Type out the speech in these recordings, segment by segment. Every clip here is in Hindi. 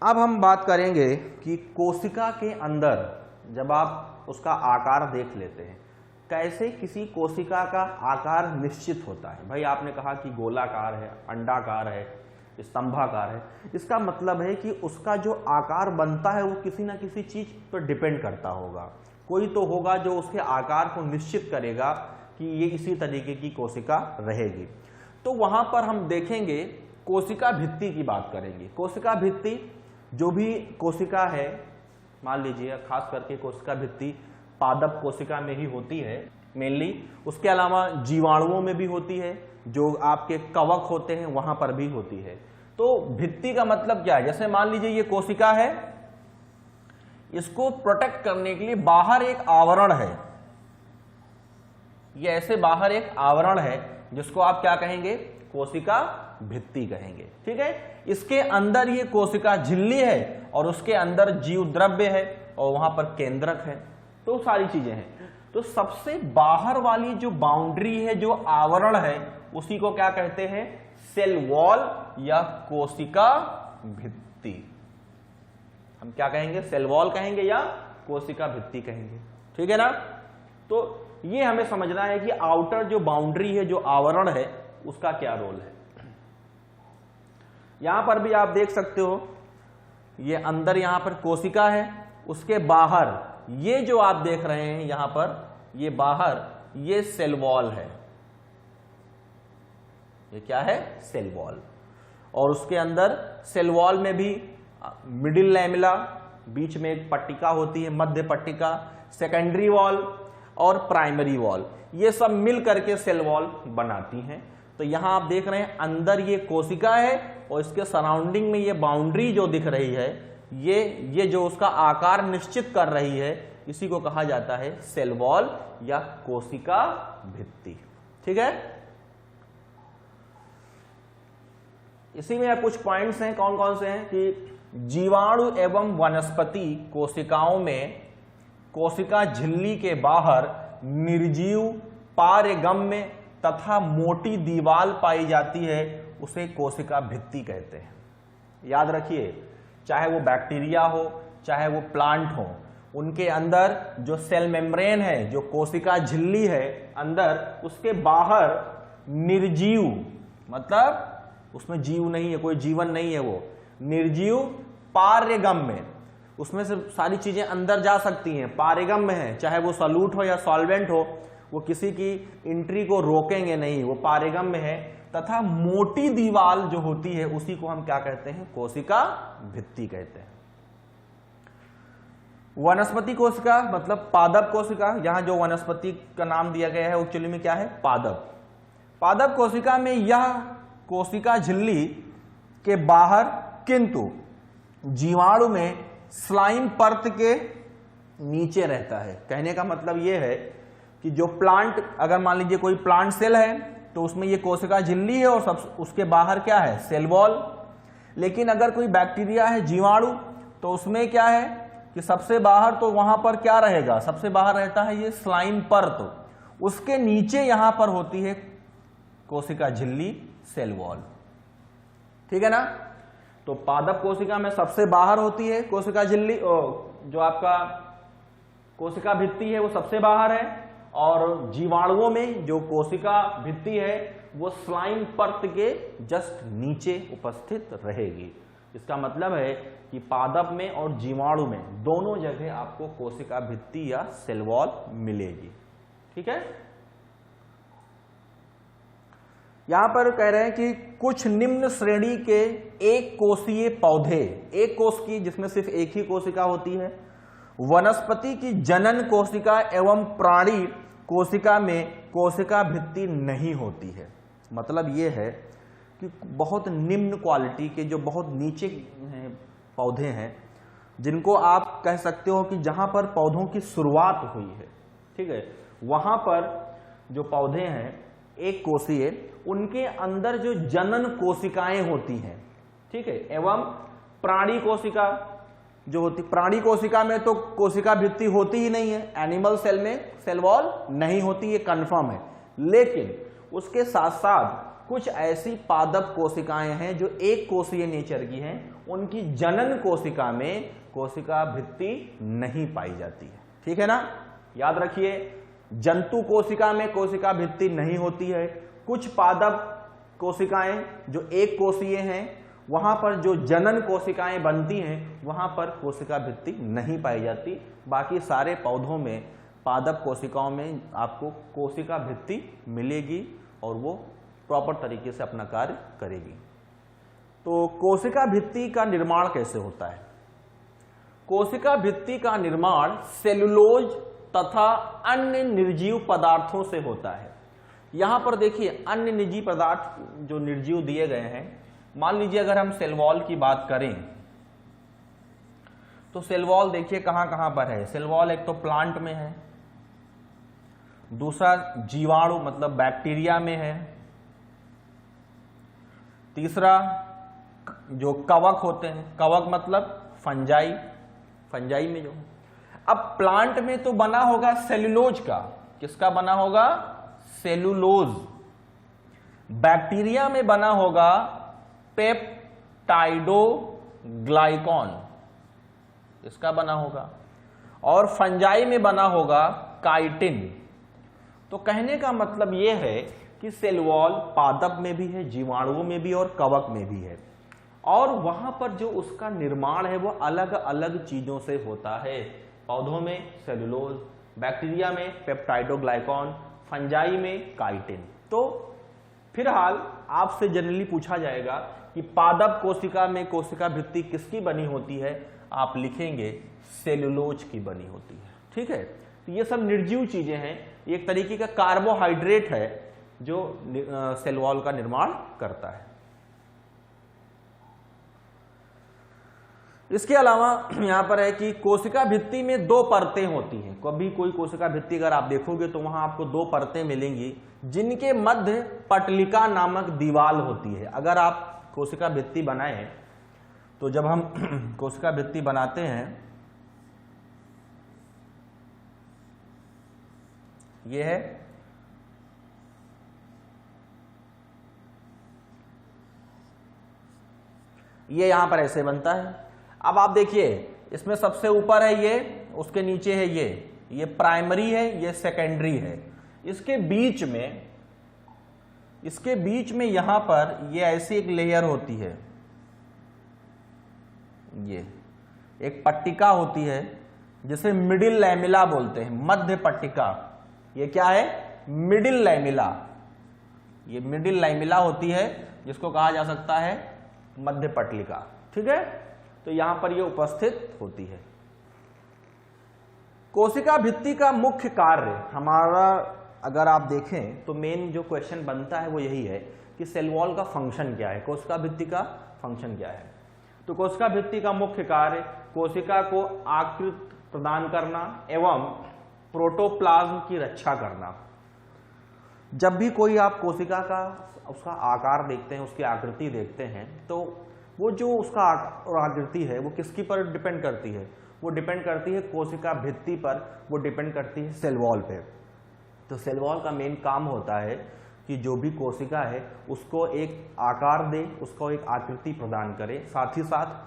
अब हम बात करेंगे कि कोशिका के अंदर जब आप उसका आकार देख लेते हैं, कैसे किसी कोशिका का आकार निश्चित होता है। भाई आपने कहा कि गोलाकार है, अंडाकार है, स्तंभाकार है, इसका मतलब है कि उसका जो आकार बनता है वो किसी ना किसी चीज पर डिपेंड करता होगा। कोई तो होगा जो उसके आकार को निश्चित करेगा कि ये इसी तरीके की कोशिका रहेगी। तो वहां पर हम देखेंगे, कोशिका भित्ति की बात करेंगे। कोशिका भित्ति जो भी कोशिका है, मान लीजिए खास करके कोशिका भित्ति पादप कोशिका में ही होती है मेनली, उसके अलावा जीवाणुओं में भी होती है, जो आपके कवक होते हैं वहां पर भी होती है। तो भित्ति का मतलब क्या है? जैसे मान लीजिए ये कोशिका है, इसको प्रोटेक्ट करने के लिए बाहर एक आवरण है, ये ऐसे बाहर एक आवरण है जिसको आप क्या कहेंगे? कोशिका भित्ति कहेंगे। ठीक है, इसके अंदर ये कोशिका झिल्ली है और उसके अंदर जीव द्रव्य है और वहां पर केंद्रक है, तो सारी चीजें हैं। तो सबसे बाहर वाली जो बाउंड्री है, जो आवरण है, उसी को क्या कहते हैं? सेल वॉल या कोशिका भित्ति। हम क्या कहेंगे? सेल वॉल कहेंगे या कोशिका भित्ति कहेंगे। ठीक है ना? तो ये हमें समझना है कि आउटर जो बाउंड्री है, जो आवरण है, उसका क्या रोल है। यहां पर भी आप देख सकते हो, ये अंदर यहां पर कोशिका है, उसके बाहर ये जो आप देख रहे हैं यहां पर, ये बाहर ये सेल वॉल है। ये क्या है? Cell wall. और उसके अंदर सेल वॉल में भी मिडिल लैमेला, बीच में एक पट्टिका होती है, मध्य पट्टिका, सेकेंडरी वॉल और प्राइमरी वॉल, ये सब मिल करके सेल वॉल बनाती हैं। तो यहां आप देख रहे हैं अंदर ये कोशिका है और इसके सराउंडिंग में ये बाउंड्री जो दिख रही है, ये जो उसका आकार निश्चित कर रही है, इसी को कहा जाता है सेल वॉल या कोशिका भित्ति। ठीक है, इसी में कुछ पॉइंट्स हैं, कौन कौन से हैं कि जीवाणु एवं वनस्पति कोशिकाओं में कोशिका झिल्ली के बाहर निर्जीव पारगम्य तथा मोटी दीवार पाई जाती है, उसे कोशिका भित्ति कहते हैं। याद रखिए, चाहे वो बैक्टीरिया हो चाहे वो प्लांट हो, उनके अंदर जो सेल मेम्ब्रेन है, जो कोशिका झिल्ली है अंदर, उसके बाहर निर्जीव, मतलब उसमें जीव नहीं है, कोई जीवन नहीं है, वो निर्जीव पारगम्य, उसमें से सारी चीजें अंदर जा सकती हैं, पारगम्य है, चाहे वो सॉल्यूट हो या सॉल्वेंट हो, वो किसी की एंट्री को रोकेंगे नहीं, वो पारगम्य है, तथा मोटी दीवार जो होती है उसी को हम क्या कहते हैं? कोशिका भित्ति कहते हैं। वनस्पति कोशिका मतलब पादप कोशिका, यहां जो वनस्पति का नाम दिया गया है एक्चुअली में क्या है? पादप। पादप कोशिका में यह कोशिका झिल्ली के बाहर किंतु जीवाणु में स्लाइम परत के नीचे रहता है। कहने का मतलब यह है कि जो प्लांट, अगर मान लीजिए कोई प्लांट सेल है तो उसमें ये कोशिका झिल्ली है और सब उसके बाहर क्या है? Cell wall. लेकिन अगर कोई बैक्टीरिया है, जीवाणु, तो उसमें क्या है कि सबसे बाहर तो वहां पर क्या रहेगा? सबसे बाहर रहता है ये स्लाइम परत, उसके नीचे यहां पर होती है कोशिका झिल्ली, सेल वॉल। ठीक है ना? तो पादप कोशिका में सबसे बाहर होती है कोशिका झिल्ली, जो आपका कोशिका भित्ति है वो सबसे बाहर है, और जीवाणुओं में जो कोशिका भित्ति है वो स्लाइम परत के जस्ट नीचे उपस्थित रहेगी। इसका मतलब है कि पादप में और जीवाणु में दोनों जगह आपको कोशिका भित्ति या सेल वॉल मिलेगी। ठीक है, यहां पर कह रहे हैं कि कुछ निम्न श्रेणी के एक कोषीय पौधे, एक कोष की जिसमें सिर्फ एक ही कोशिका होती है, वनस्पति की जनन कोशिका एवं प्राणी कोशिका में कोशिका भित्ति नहीं होती है। मतलब यह है कि बहुत निम्न क्वालिटी के, जो बहुत नीचे पौधे हैं, जिनको आप कह सकते हो कि जहां पर पौधों की शुरुआत हुई है, ठीक है, वहां पर जो पौधे हैं एक कोषीय, उनके अंदर जो जनन कोशिकाएं होती हैं, ठीक है, एवं प्राणी कोशिका जो होती, प्राणी कोशिका में तो कोशिका भित्ति होती ही नहीं है, एनिमल सेल में सेल वॉल नहीं होती, ये कंफर्म है। लेकिन उसके साथ साथ कुछ ऐसी पादप कोशिकाएं हैं जो एक कोषीय नेचर की हैं, उनकी जनन कोशिका में कोशिका भित्ति नहीं पाई जाती है। ठीक है ना, याद रखिए, जंतु कोशिका में कोशिका भित्ति नहीं होती है। कुछ पादप कोशिकाएं जो एक कोषीय हैं, वहां पर जो जनन कोशिकाएं बनती हैं वहां पर कोशिका भित्ति नहीं पाई जाती। बाकी सारे पौधों में, पादप कोशिकाओं में आपको कोशिका भित्ति मिलेगी और वो प्रॉपर तरीके से अपना कार्य करेगी। तो कोशिका भित्ति का निर्माण कैसे होता है? कोशिका भित्ति का निर्माण सेलुलोज तथा अन्य निर्जीव पदार्थों से होता है। यहां पर देखिए, अन्य निर्जीव पदार्थ जो निर्जीव दिए गए हैं, मान लीजिए अगर हम सेल वॉल की बात करें तो सेल वॉल देखिए कहां कहां पर है। सेल वॉल एक तो प्लांट में है, दूसरा जीवाणु मतलब बैक्टीरिया में है, तीसरा जो कवक होते हैं, कवक मतलब फंजाई, फंजाई में जो। अब प्लांट में तो बना होगा सेलुलोज का, किसका बना होगा? सेलुलोज। बैक्टीरिया में बना होगा पेप्टाइडोग्लाइकॉन, इसका बना होगा, और फंजाई में बना होगा काइटिन। तो कहने का मतलब यह है कि सेल वॉल पादप में भी है, जीवाणुओं में भी और कवक में भी है, और वहां पर जो उसका निर्माण है वो अलग अलग चीजों से होता है। पौधों में सेलुलोज, बैक्टीरिया में पेप्टाइडोग्लाइकॉन, फंजाई में काइटिन। तो फिलहाल आपसे जनरली पूछा जाएगा कि पादप कोशिका में कोशिका भित्ति किसकी बनी होती है? आप लिखेंगे सेलुलोज की बनी होती है। ठीक है, तो ये सब निर्जीव चीजें हैं, एक तरीके का कार्बोहाइड्रेट है जो सेल वॉल का निर्माण करता है। इसके अलावा यहां पर है कि कोशिका भित्ति में दो परतें होती हैं। कभी कोई कोशिका भित्ति अगर आप देखोगे तो वहां आपको दो परतें मिलेंगी, जिनके मध्य पटलिका नामक दीवार होती है। अगर आप कोशिका भित्ति बनाए तो जब हम कोशिका भित्ति बनाते हैं, ये है, ये यहां पर ऐसे बनता है। अब आप देखिए, इसमें सबसे ऊपर है ये, उसके नीचे है ये प्राइमरी है, ये सेकेंडरी है। इसके बीच में यहां पर ये ऐसी एक लेयर होती है, ये एक पट्टिका होती है जिसे मिडिल लैमिला बोलते हैं, मध्य पट्टिका। ये क्या है? Middle lamella. ये मिडिल लैमिला होती है जिसको कहा जा सकता है मध्य पट्टिका। ठीक है, तो यहां पर ये उपस्थित होती है। कोशिका भित्ति का मुख्य कार्य हमारा अगर आप देखें तो मेन जो क्वेश्चन बनता है वो यही है कि सेल वॉल का फंक्शन क्या है, कोशिका भित्ति का फंक्शन क्या है। तो कोशिका भित्ति का मुख्य कार्य कोशिका को आकृति प्रदान करना एवं प्रोटोप्लाज्म की रक्षा करना। जब भी कोई आप कोशिका का उसका आकार देखते हैं, उसकी आकृति देखते हैं, तो वो जो उसका आकृति है वो किसकी पर डिपेंड करती है? वो डिपेंड करती है कोशिका भित्ति पर, वो डिपेंड करती है सेल वॉल पे। तो सेल वॉल का मेन काम होता है कि जो भी कोशिका है उसको एक आकार दे, उसको एक आकृति प्रदान करे, साथ ही साथ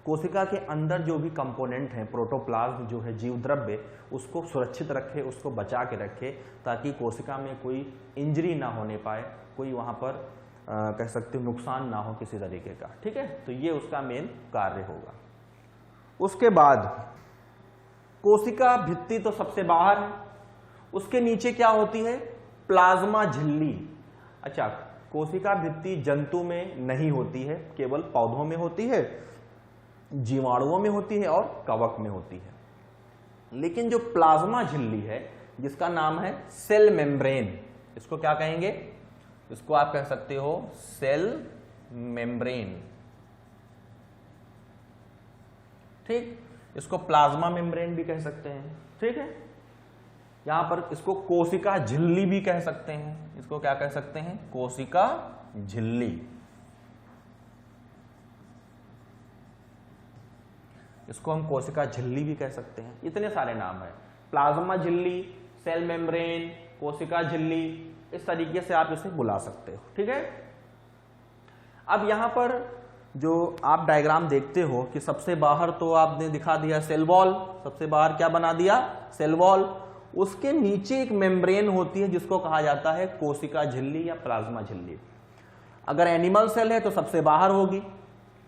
कोशिका के अंदर जो भी कंपोनेंट हैं, प्रोटोप्लाज्म जो है जीव द्रव्य, उसको सुरक्षित रखे, उसको बचा के रखे, ताकि कोशिका में कोई इंजरी ना होने पाए, कोई वहाँ पर कह सकते हो नुकसान ना हो किसी तरीके का। ठीक है, तो ये उसका मेन कार्य होगा। उसके बाद कोशिका भित्ति तो सबसे बाहर है, उसके नीचे क्या होती है? प्लाज्मा झिल्ली। अच्छा, कोशिका भित्ति जंतु में नहीं होती है, केवल पौधों में होती है, जीवाणुओं में होती है और कवक में होती है। लेकिन जो प्लाज्मा झिल्ली है जिसका नाम है सेल मेम्ब्रेन, इसको क्या कहेंगे? इसको आप कह सकते हो सेल मेम्ब्रेन। ठीक, इसको प्लाज्मा मेम्ब्रेन भी कह सकते हैं। ठीक है, यहां पर इसको कोशिका झिल्ली भी कह सकते हैं। इसको क्या कह सकते हैं? कोशिका झिल्ली। इसको हम कोशिका झिल्ली भी कह सकते हैं। इतने सारे नाम है, प्लाज्मा झिल्ली, सेल मेम्ब्रेन, कोशिका झिल्ली, इस तरीके से आप इसे बुला सकते हो। ठीक है। अब यहां पर जो आप डायग्राम देखते हो कि सबसे बाहर तो आपने दिखा दिया सेल वॉल, सबसे बाहर क्या बना दिया, सेल वॉल। उसके नीचे एक मेम्ब्रेन होती है जिसको कहा जाता है कोशिका झिल्ली या प्लाज्मा झिल्ली। अगर एनिमल सेल है तो सबसे बाहर होगी,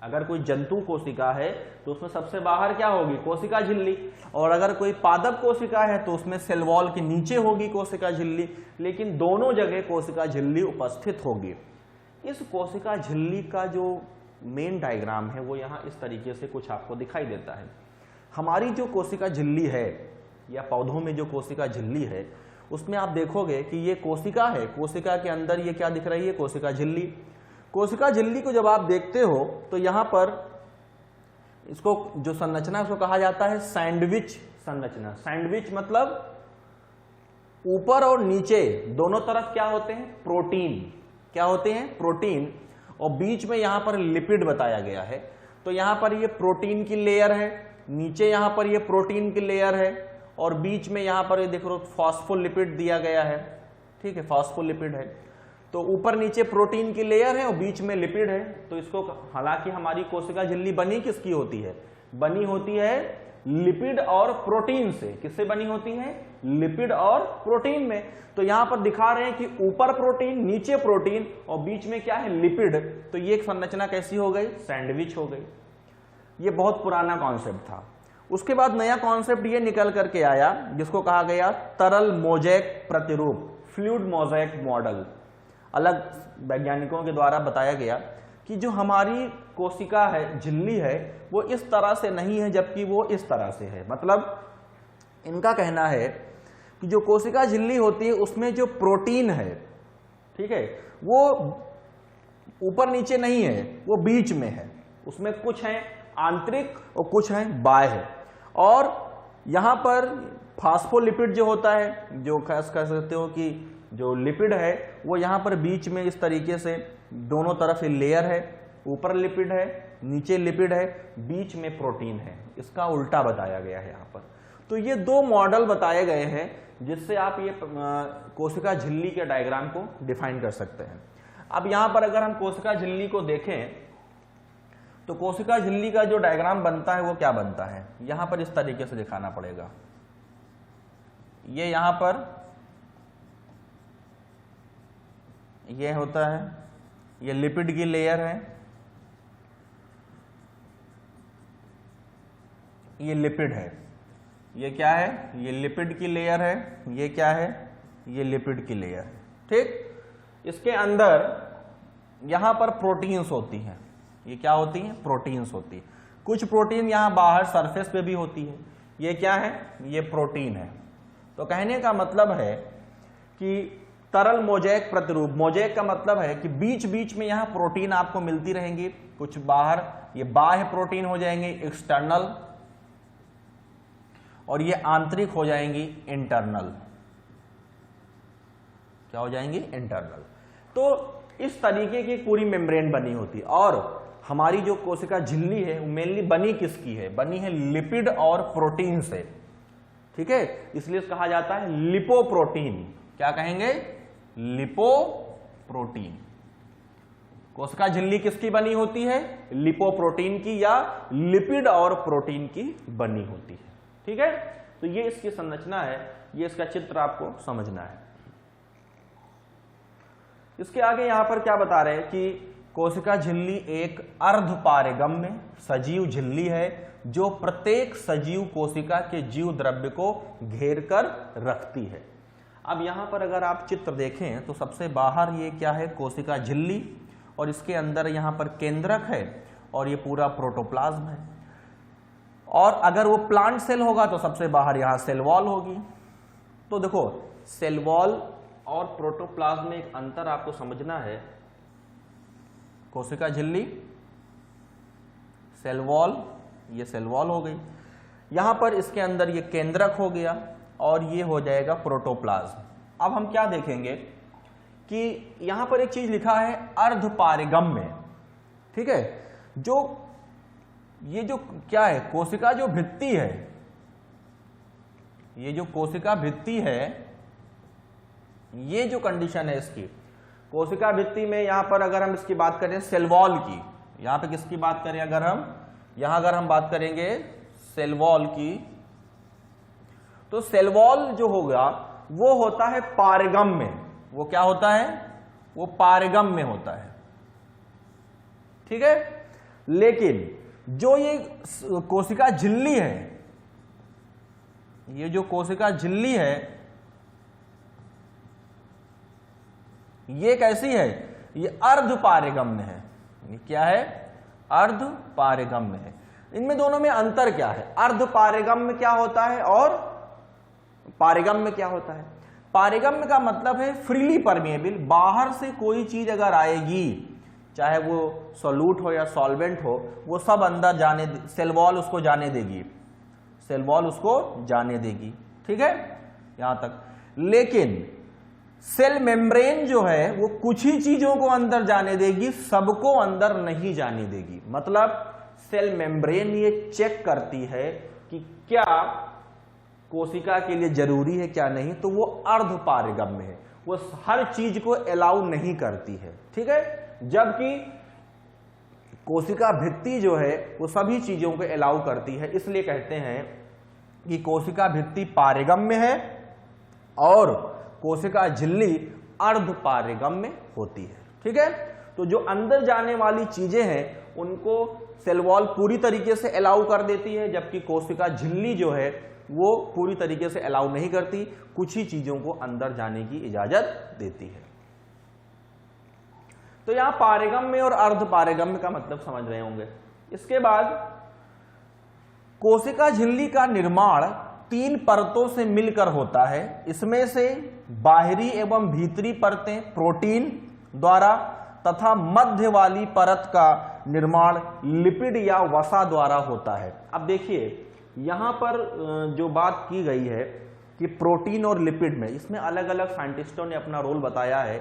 अगर कोई जंतु कोशिका है तो उसमें सबसे बाहर क्या होगी, कोशिका झिल्ली। और अगर कोई पादप कोशिका है तो उसमें सेल वॉल के नीचे होगी कोशिका झिल्ली, लेकिन दोनों जगह कोशिका झिल्ली उपस्थित होगी। इस कोशिका झिल्ली का जो मेन डायग्राम है वो यहाँ इस तरीके से कुछ आपको दिखाई देता है। हमारी जो कोशिका झिल्ली है या पौधों में जो कोशिका झिल्ली है उसमें आप देखोगे कि ये कोशिका है, कोशिका के अंदर ये क्या दिख रही है, कोशिका झिल्ली। कोशिका झिल्ली को जब आप देखते हो तो यहां पर इसको जो संरचना उसको कहा जाता है सैंडविच संरचना। सैंडविच मतलब ऊपर और नीचे दोनों तरफ क्या होते हैं, प्रोटीन। क्या होते हैं, प्रोटीन, और बीच में यहां पर लिपिड बताया गया है। तो यहां पर ये प्रोटीन की लेयर है, नीचे यहां पर ये प्रोटीन की लेयर है, और बीच में यहां पर ये देखो फॉस्फोलिपिड दिया गया है। ठीक है, फॉस्फोलिपिड है। तो ऊपर नीचे प्रोटीन की लेयर है और बीच में लिपिड है। तो इसको, हालांकि हमारी कोशिका झिल्ली बनी किसकी होती है, बनी होती है लिपिड और प्रोटीन से। किससे बनी होती है, लिपिड और प्रोटीन में। तो यहां पर दिखा रहे हैं कि ऊपर प्रोटीन, नीचे प्रोटीन और बीच में क्या है, लिपिड। तो ये एक संरचना कैसी हो गई, सैंडविच हो गई। ये बहुत पुराना कॉन्सेप्ट था। उसके बाद नया कॉन्सेप्ट ये निकल करके आया जिसको कहा गया तरल मोज़ेक प्रतिरूप, फ्लूइड मोज़ेक मॉडल। अलग वैज्ञानिकों के द्वारा बताया गया कि जो हमारी कोशिका है, झिल्ली है, वो इस तरह से नहीं है जबकि वो इस तरह से है। मतलब इनका कहना है कि जो कोशिका झिल्ली होती है उसमें जो प्रोटीन है, ठीक है, वो ऊपर नीचे नहीं है, वो बीच में है। उसमें कुछ है आंतरिक और कुछ है बाह्य। और यहां पर फास्फोलिपिड जो होता है, जो खास कह सकते हो कि जो लिपिड है वो यहां पर बीच में इस तरीके से दोनों तरफ लेयर है, ऊपर लिपिड है, नीचे लिपिड है, बीच में प्रोटीन है। इसका उल्टा बताया गया है यहां पर। तो ये दो मॉडल बताए गए हैं जिससे आप ये कोशिका झिल्ली के डायग्राम को डिफाइन कर सकते हैं। अब यहां पर अगर हम कोशिका झिल्ली को देखें तो कोशिका झिल्ली का जो डायग्राम बनता है वो क्या बनता है, यहां पर इस तरीके से दिखाना पड़ेगा। ये यहां पर ये होता है, ये लिपिड की लेयर है, ये लिपिड है। ये क्या है, ये लिपिड की लेयर है, ये क्या है, ये लिपिड की लेयर है। ठीक, इसके अंदर यहां पर प्रोटीन्स होती हैं। ये क्या होती हैं, प्रोटीन्स होती है। कुछ प्रोटीन यहां बाहर सरफेस पे भी होती है। ये क्या है, ये प्रोटीन है। तो कहने का मतलब है कि तरल मोज़ेक प्रतिरूप, मोज़ेक का मतलब है कि बीच बीच में यहां प्रोटीन आपको मिलती रहेंगी। कुछ बाहर ये बाह्य प्रोटीन हो जाएंगे एक्सटर्नल, और ये आंतरिक हो जाएंगी इंटरनल। क्या हो जाएंगी, इंटरनल। तो इस तरीके की पूरी मेम्ब्रेन बनी होती है। और हमारी जो कोशिका झिल्ली है वो मेनली बनी किसकी है, बनी है लिपिड और प्रोटीन से। ठीक है, इसलिए कहा जाता है लिपोप्रोटीन। क्या कहेंगे, लिपोप्रोटीन। कोशिका झिल्ली किसकी बनी होती है, लिपोप्रोटीन की या लिपिड और प्रोटीन की बनी होती है। ठीक है, तो ये इसकी संरचना है, ये इसका चित्र आपको समझना है। इसके आगे यहां पर क्या बता रहे हैं कि कोशिका झिल्ली एक अर्धपारगम्य सजीव झिल्ली है जो प्रत्येक सजीव कोशिका के जीव द्रव्य को घेर कर रखती है। अब यहां पर अगर आप चित्र देखें तो सबसे बाहर ये क्या है, कोशिका झिल्ली, और इसके अंदर यहां पर केंद्रक है और ये पूरा प्रोटोप्लाज्म है। और अगर वो प्लांट सेल होगा तो सबसे बाहर यहां सेल वॉल होगी। तो देखो, सेल वॉल और प्रोटोप्लाज्म में एक अंतर आपको समझना है। कोशिका झिल्ली, सेल वॉल, ये सेल वॉल हो गई। यहां पर इसके अंदर ये केंद्रक हो गया और ये हो जाएगा प्रोटोप्लाज्म। अब हम क्या देखेंगे कि यहां पर एक चीज लिखा है अर्धपारगम्य। ठीक है, जो ये जो क्या है, कोशिका जो भित्ति है, ये जो कोशिका भित्ति है, ये जो कंडीशन है इसकी, कोशिका भित्ति में यहां पर अगर हम इसकी बात करें सेल वॉल की, यहां पे किसकी बात करें, अगर हम बात करेंगे सेल वॉल की, तो सेल वॉल जो होगा वो होता है पारगम्य। वो क्या होता है, वो पारगम्य होता है, ठीक है। लेकिन जो ये कोशिका झिल्ली है, ये जो कोशिका झिल्ली है ये कैसी है, ये अर्धपारगम्य है। ये क्या है, अर्धपारगम्य है। इनमें दोनों में अंतर क्या है, अर्धपारगम्य क्या होता है और पारगम्य क्या होता है। पारगम्य का मतलब है फ्रीली परमेएबल, बाहर से कोई चीज अगर आएगी, चाहे वो सॉल्यूट हो या सॉल्वेंट हो, वो सब अंदर जाने, सेल वॉल उसको जाने देगी, सेल वॉल उसको जाने देगी, ठीक है यहां तक। लेकिन सेल मेम्ब्रेन जो है वो कुछ ही चीजों को अंदर जाने देगी, सबको अंदर नहीं जाने देगी। मतलब सेल मेम्ब्रेन ये चेक करती है कि क्या कोशिका के लिए जरूरी है क्या नहीं, तो वो अर्धपारगम्य है, वो हर चीज को अलाउ नहीं करती है, ठीक है। जबकि कोशिका भित्ति जो है वो सभी चीजों को अलाउ करती है, इसलिए कहते हैं कि कोशिका भित्ति पारगम्य है और कोशिका झिल्ली अर्धपारगम्य होती है, ठीक है। तो जो अंदर जाने वाली चीजें हैं उनको सेल वॉल पूरी तरीके से अलाउ कर देती है, जबकि कोशिका झिल्ली जो है वो पूरी तरीके से अलाउ नहीं करती, कुछ ही चीजों को अंदर जाने की इजाजत देती है। तो यहां पारगम्य और अर्धपारगम्य का मतलब समझ रहे होंगे। इसके बाद कोशिका झिल्ली का निर्माण 3 परतों से मिलकर होता है। इसमें से बाहरी एवं भीतरी परतें प्रोटीन द्वारा तथा मध्य वाली परत का निर्माण लिपिड या वसा द्वारा होता है। अब देखिए यहां पर जो बात की गई है कि प्रोटीन और लिपिड में, इसमें अलग अलग साइंटिस्टों ने अपना रोल बताया है।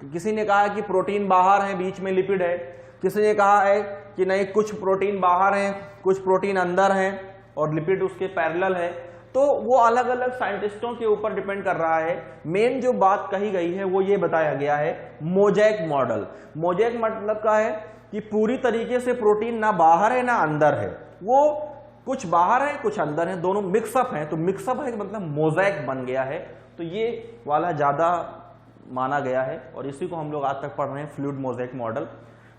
किसी ने कहा है कि प्रोटीन बाहर है, बीच में लिपिड है। किसी ने कहा है कि नहीं, कुछ प्रोटीन बाहर है, कुछ प्रोटीन अंदर है और लिपिड उसके पैरेलल है। तो वो अलग अलग साइंटिस्टों के ऊपर डिपेंड कर रहा है। मेन जो बात कही गई है वो ये बताया गया है मोज़ेक मॉडल। मोज़ेक मतलब क्या है कि पूरी तरीके से प्रोटीन ना बाहर है ना अंदर है, वो कुछ बाहर है कुछ अंदर है, दोनों मिक्सअप है। तो मिक्सअप है मतलब मोज़ेक बन गया है। तो ये वाला ज्यादा माना गया है और इसी को हम लोग आज तक पढ़ रहे हैं, फ्लूइड मोज़ेक मॉडल।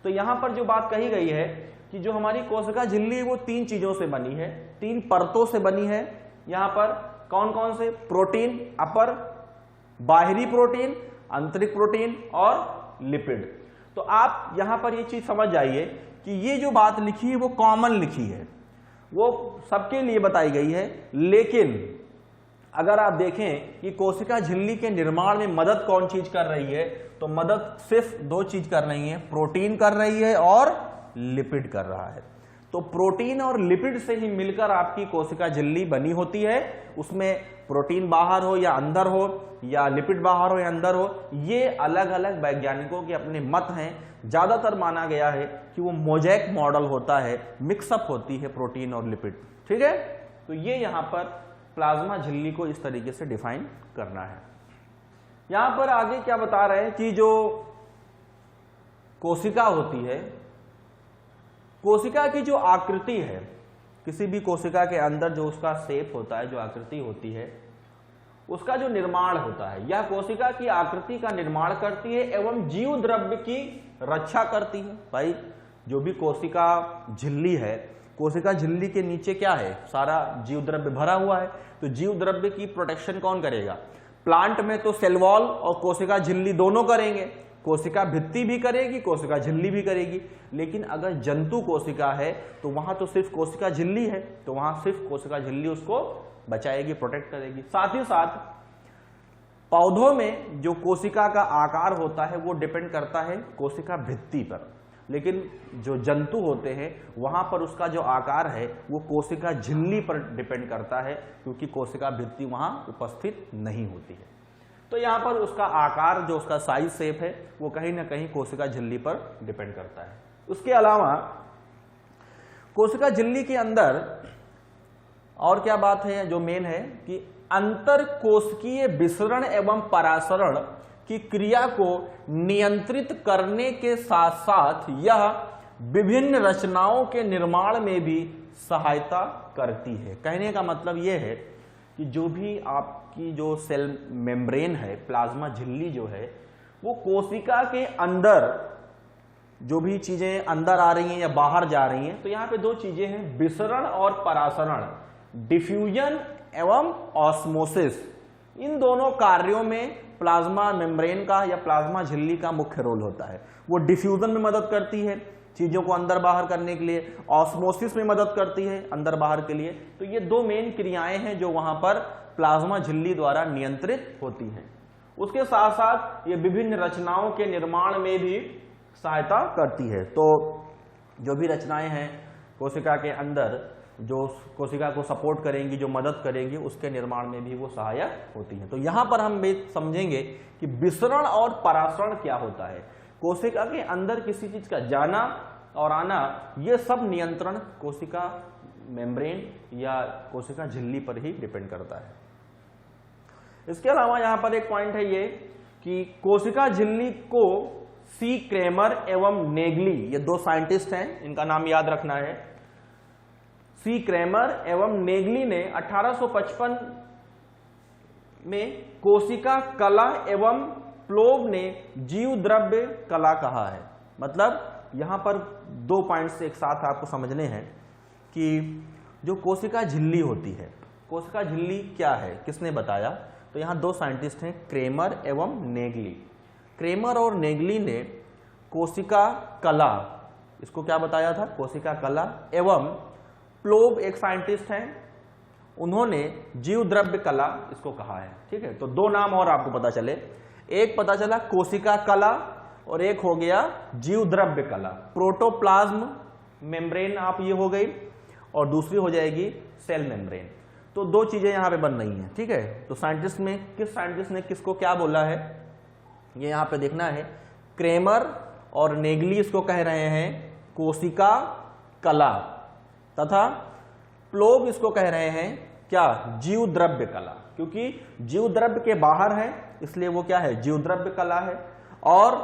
तो यहां पर जो बात कही गई है कि जो हमारी कोशिका झिल्ली वो 3 चीजों से बनी है, 3 परतों से बनी है। यहां पर कौन कौन से, प्रोटीन अपर, बाहरी प्रोटीन, आंतरिक प्रोटीन और लिपिड। तो आप यहां पर ये चीज समझ जाइए कि ये जो बात लिखी है वो कॉमन लिखी है, वो सबके लिए बताई गई है। लेकिन अगर आप देखें कि कोशिका झिल्ली के निर्माण में मदद कौन चीज कर रही है, तो मदद सिर्फ 2 चीज कर रही है, प्रोटीन कर रही है और लिपिड कर रहा है। तो प्रोटीन और लिपिड से ही मिलकर आपकी कोशिका झिल्ली बनी होती है। उसमें प्रोटीन बाहर हो या अंदर हो, या लिपिड बाहर हो या अंदर हो, ये अलग अलग वैज्ञानिकों के अपने मत हैं। ज्यादातर माना गया है कि वो मोज़ेक मॉडल होता है, मिक्सअप होती है प्रोटीन और लिपिड, ठीक है। तो ये यहां पर प्लाज्मा झिल्ली को इस तरीके से डिफाइन करना है। यहां पर आगे क्या बता रहे हैं कि जो कोशिका होती है, कोशिका की जो आकृति है, किसी भी कोशिका के अंदर जो उसका शेप होता है, जो आकृति होती है, उसका जो निर्माण होता है, यह कोशिका की आकृति का निर्माण करती है एवं जीव द्रव्य की रक्षा करती है। भाई जो भी कोशिका झिल्ली है, कोशिका झिल्ली के नीचे क्या है, सारा जीव द्रव्य भरा हुआ है। तो जीव द्रव्य की प्रोटेक्शन कौन करेगा? प्लांट में तो सेल वॉल और कोशिका झिल्ली दोनों करेंगे, कोशिका भित्ति भी करेगी, कोशिका झिल्ली भी करेगी। लेकिन अगर जंतु कोशिका है तो वहां तो सिर्फ कोशिका झिल्ली है, तो वहां सिर्फ कोशिका झिल्ली उसको बचाएगी, प्रोटेक्ट करेगी। साथ ही साथ पौधों में जो कोशिका का आकार होता है वो डिपेंड करता है कोशिका भित्ति पर, लेकिन जो जंतु होते हैं वहां पर उसका जो आकार है वो कोशिका झिल्ली पर डिपेंड करता है, क्योंकि कोशिका भित्ति वहां उपस्थित नहीं होती है। तो यहां पर उसका आकार, जो उसका साइज शेप है, वो कहीं ना कहीं कोशिका झिल्ली पर डिपेंड करता है। उसके अलावा कोशिका झिल्ली के अंदर और क्या बात है जो मेन है कि अंतर कोशिकीय विसरण एवं परासरण कि क्रिया को नियंत्रित करने के साथ साथ यह विभिन्न रचनाओं के निर्माण में भी सहायता करती है। कहने का मतलब यह है कि जो भी आपकी जो सेल मेम्ब्रेन है, प्लाज्मा झिल्ली जो है, वो कोशिका के अंदर जो भी चीजें अंदर आ रही हैं या बाहर जा रही हैं, तो यहां पे दो चीजें हैं, विसरण और परासरण, डिफ्यूजन एवं ऑस्मोसिस। इन दोनों कार्यों में प्लाज्मा मेम्ब्रेन का या प्लाज्मा झिल्ली का मुख्य रोल होता है। वो डिफ्यूजन में मदद करती है चीजों को अंदर बाहर करने के लिए, ऑस्मोसिस में मदद करती है अंदर बाहर के लिए। तो ये दो मेन क्रियाएं हैं जो वहां पर प्लाज्मा झिल्ली द्वारा नियंत्रित होती हैं। उसके साथ साथ ये विभिन्न रचनाओं के निर्माण में भी सहायता करती है। तो जो भी रचनाएं हैं कोशिका के अंदर, जो कोशिका को सपोर्ट करेंगी, जो मदद करेंगी, उसके निर्माण में भी वो सहायक होती है। तो यहां पर हम समझेंगे कि विसरण और परासरण क्या होता है। कोशिका के अंदर किसी चीज का जाना और आना, ये सब नियंत्रण कोशिका मेम्ब्रेन या कोशिका झिल्ली पर ही डिपेंड करता है। इसके अलावा यहां पर एक पॉइंट है ये कि कोशिका झिल्ली को सी क्रेमर एवं नेगली, ये दो साइंटिस्ट हैं, इनका नाम याद रखना है। सी क्रेमर एवं नेगली ने 1855 में कोशिका कला एवं प्लोव ने जीव द्रव्य कला कहा है। मतलब यहां पर दो पॉइंट्स एक साथ आपको समझने हैं कि जो कोशिका झिल्ली होती है, कोशिका झिल्ली क्या है, किसने बताया? तो यहां दो साइंटिस्ट हैं, क्रेमर एवं नेगली। क्रेमर और नेगली ने कोशिका कला, इसको क्या बताया था? कोशिका कला। एवं प्लोव एक साइंटिस्ट हैं, उन्होंने जीव द्रव्य कला इसको कहा है। ठीक है, तो दो नाम और आपको पता चले, एक पता चला कोशिका कला और एक हो गया जीव द्रव्य कला। प्रोटोप्लाज्म मेम्ब्रेन आप ये हो गई और दूसरी हो जाएगी सेल मेम्ब्रेन। तो दो चीजें यहां पे बन रही हैं। ठीक है, तो साइंटिस्ट में किस साइंटिस्ट ने किसको क्या बोला है ये यहां पे देखना है। क्रेमर और नेगली इसको कह रहे हैं कोशिका कला, तथा प्लोव इसको कह रहे हैं क्या? जीव द्रव्य कला। क्योंकि जीव द्रव्य के बाहर है इसलिए वो क्या है? जीव द्रव्य कला है। और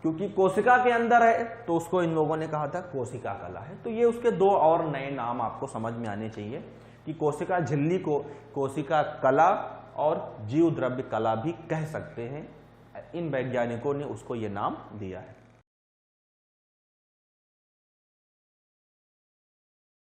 क्योंकि कोशिका के अंदर है तो उसको इन लोगों ने कहा था कोशिका कला है। तो ये उसके दो और नए नाम आपको समझ में आने चाहिए कि कोशिका झिल्ली को कोशिका कला और जीव द्रव्य कला भी कह सकते हैं। इन वैज्ञानिकों ने उसको ये नाम दिया है।